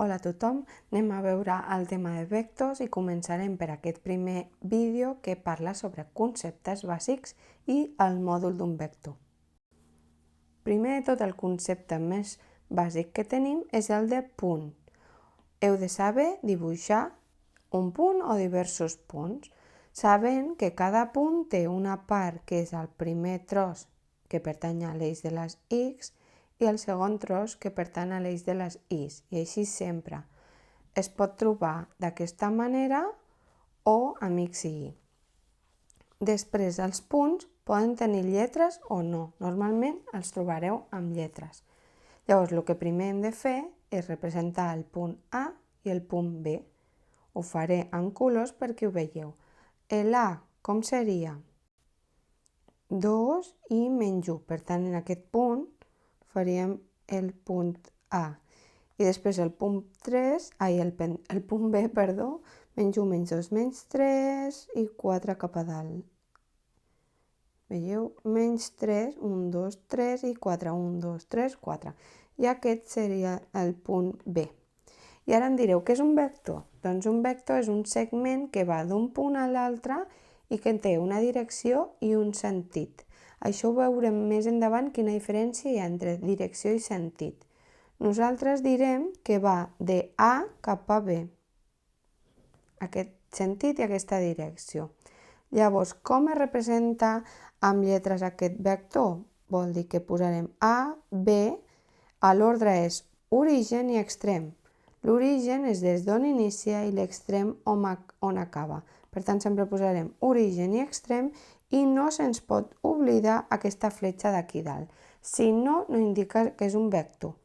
Hola a tothom, anem a veure el tema de vectors i començarem per aquest primer vídeo que parla sobre conceptes bàsics i el mòdul d'un vector. Primer de tot, el concepte més bàsic que tenim és el de punt. Heu de saber dibuixar un punt o diversos punts, sabent que cada punt té una part que és el primer tros que pertany a l'eix de les X i el segon tros que pertany a l'eix de les Y, i així sempre. Es pot trobar d'aquesta manera o amb X i Y. Després, els punts poden tenir lletres o no. Normalment els trobareu amb lletres. Llavors, el que primer hem de fer és representar el punt A i el punt B. Ho faré en colors perquè ho veieu. l'A com seria? 2 i menys 1. Per tant, en aquest punt faríem el punt A. I després el punt B, menys 1, menys 2, menys 3 i 4 cap a dalt. Veieu? Menys 3, 1, 2, 3 i 4, 1, 2, 3, 4. I aquest seria el punt B. I ara em direu, què és un vector? Doncs un vector és un segment que va d'un punt a l'altre i que té una direcció i un sentit. Això ho veurem més endavant quina diferència hi ha entre direcció i sentit. Nosaltres direm que va de A cap a B, aquest sentit i aquesta direcció. Llavors, com es representa amb lletres aquest vector? Vol dir que posarem A, B, a l'ordre és origen i extrem. L'origen és des d'on inicia i l'extrem on acaba. Per tant, sempre posarem origen i extrem i no se'ns pot oblidar aquesta fletxa d'aquí dalt. Si no, no indica que és un vector.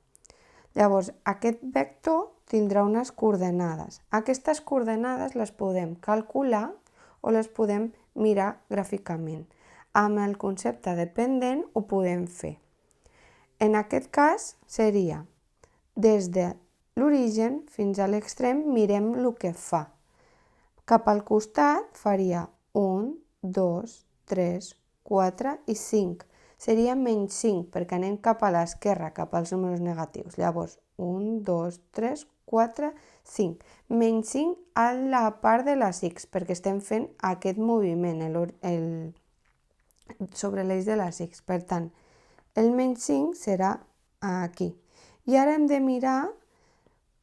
Llavors, aquest vector tindrà unes coordenades. Aquestes coordenades les podem calcular o les podem mirar gràficament. Amb el concepte dependent ho podem fer. En aquest cas seria des de l'origen fins a l'extrem mirem el que fa. Cap al costat faria 1, 2, 3, 4 i 5. Seria menys 5 perquè anem cap a l'esquerra, cap als números negatius. Llavors, 1, 2, 3, 4, 5. Menys 5 a la part de les X perquè estem fent aquest moviment sobre l'eix de les X. Per tant, el menys 5 serà aquí. I ara hem de mirar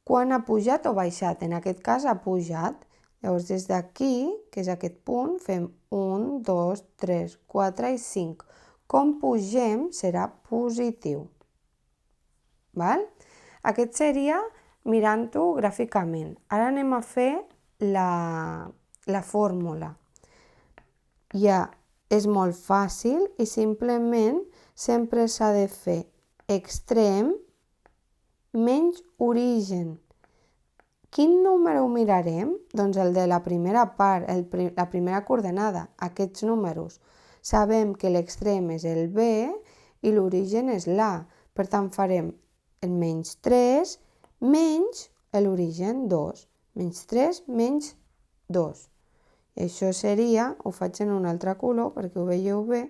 quan ha pujat o baixat. En aquest cas ha pujat. Llavors, des d'aquí, que és aquest punt, fem 1, 2, 3, 4 i 5. Com pugem serà positiu. Val? Aquest seria mirant-ho gràficament. Ara anem a fer la fórmula. Ja és molt fàcil i simplement sempre s'ha de fer extrem menys origen. Quin número mirarem? Doncs el de la primera part, la primera coordenada, aquests números. Sabem que l'extrem és el B i l'origen és l'A. Per tant, farem el menys 3 menys l'origen 2. Menys 3 menys 2. I això seria, ho faig en un altre color perquè ho veieu bé,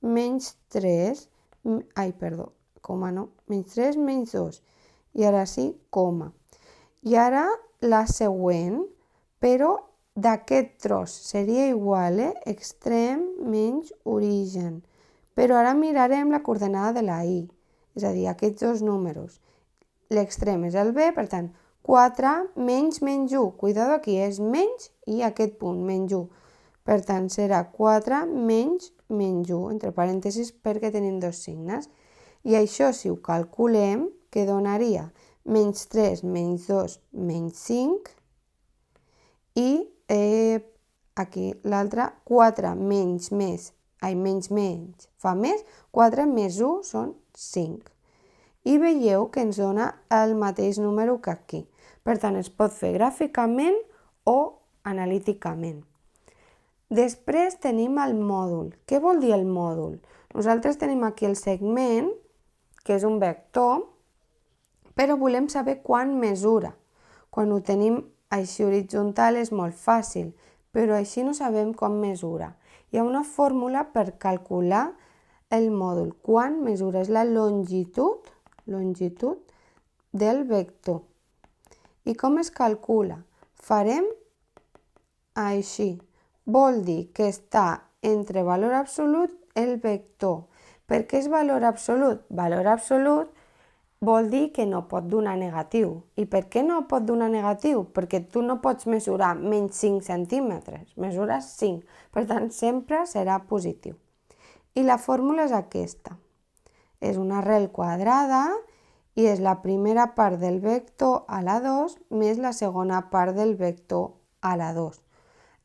menys 3, menys 3 menys 2. I ara sí, coma. I ara la següent, però d'aquest tros seria igual, extrem menys origen. Però ara mirarem la coordenada de la I, és a dir, aquests dos números. L'extrem és el B, per tant, 4 menys 1. Cuidado aquí, és menys i aquest punt, menys 1. Per tant, serà 4 menys 1, entre parèntesis perquè tenim dos signes. I això, si ho calculem, què donaria? Menys 3 menys 2 menys 5 i aquí l'altre 4 menys fa més, 4 més 1 són 5. I veieu que ens dona el mateix número que aquí. Per tant, es pot fer gràficament o analíticament. Després tenim el mòdul. Què vol dir el mòdul? Nosaltres tenim aquí el segment, que és un vector, però volem saber quant mesura. Quan ho tenim així horitzontal és molt fàcil, però així no sabem com mesura. Hi ha una fórmula per calcular el mòdul. Quant mesura és la longitud del vector. I com es calcula? Farem així. Vol dir que està entre valor absolut el vector. Per què és valor absolut? Valor absolut vol dir que no pot donar negatiu. I per què no pot donar negatiu? Perquè tu no pots mesurar menys 5 centímetres, mesures 5. Per tant, sempre serà positiu. I la fórmula és aquesta. És una arrel quadrada i és la primera part del vector a la 2 més la segona part del vector a la 2.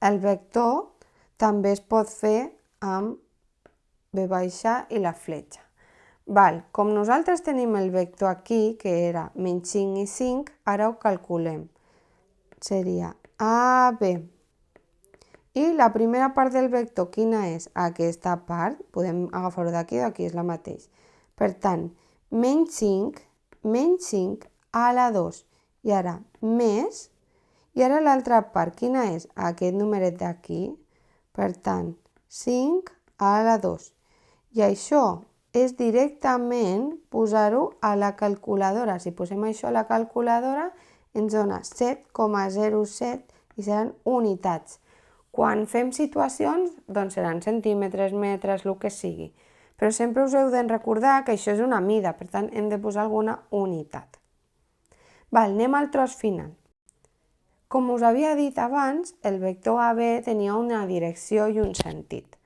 El vector també es pot fer amb v baixa i la fletxa. Com nosaltres tenim el vector aquí, que era menys 5 i 5, ara ho calculem. Seria AB. I la primera part del vector, quina és? Aquesta part. Podem agafar-ho d'aquí, d'aquí és la mateixa. Per tant, menys 5 a la 2. I ara més. I ara l'altra part, quina és? Aquest numeret d'aquí. Per tant, 5 a la 2. I això és directament posar-ho a la calculadora. Si posem això a la calculadora, ens dona 7,07 i seran unitats. Quan fem situacions, doncs seran centímetres, metres, el que sigui. Però sempre us heu de recordar que això és una mida, per tant hem de posar alguna unitat. Anem al tros final. Com us havia dit abans, el vector AB tenia una direcció i un sentit.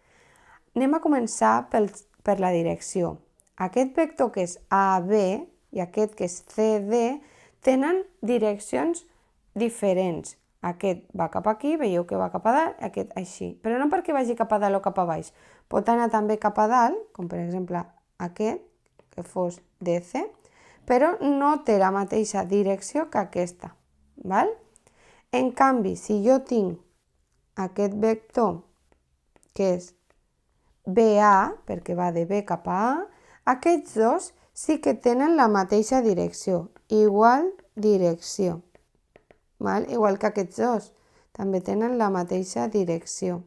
Anem a començar per la direcció. Aquest vector que és AB i aquest que és CD tenen direccions diferents. Aquest va cap aquí, veieu que va cap a dalt, aquest així. Però no perquè vagi cap a dalt o cap a baix. Pot anar també cap a dalt, com per exemple aquest, que fos DC, però no té la mateixa direcció que aquesta. En canvi, si jo tinc aquest vector que és BA, perquè va de B cap a A, aquests dos sí que tenen la mateixa direcció, igual direcció. Igual que aquests dos, també tenen la mateixa direcció.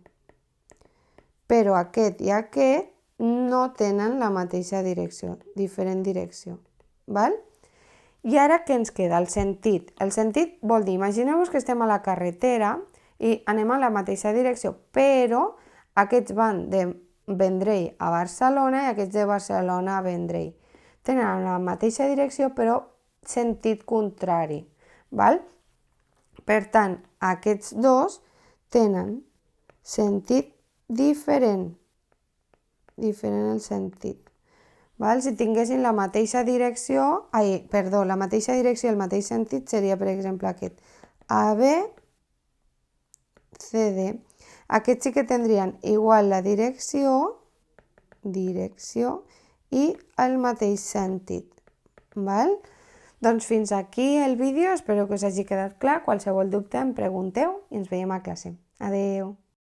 Però aquest i aquest no tenen la mateixa direcció, diferent direcció. I ara què ens queda? El sentit. El sentit vol dir, imagineu-vos que estem a la carretera i anem a la mateixa direcció, però aquests van de Vendrell a Barcelona i aquests de Barcelona a Vendrell. Tenen la mateixa direcció però sentit contrari. Per tant, aquests dos tenen sentit diferent. Diferent el sentit. Si tinguessin la mateixa direcció, la mateixa direcció i el mateix sentit seria, per exemple, aquest. AB, CD. Aquests sí que tindrien igual la direcció i el mateix sentit. Doncs fins aquí el vídeo, espero que us hagi quedat clar. Qualsevol dubte em pregunteu i ens veiem a classe. Adeu!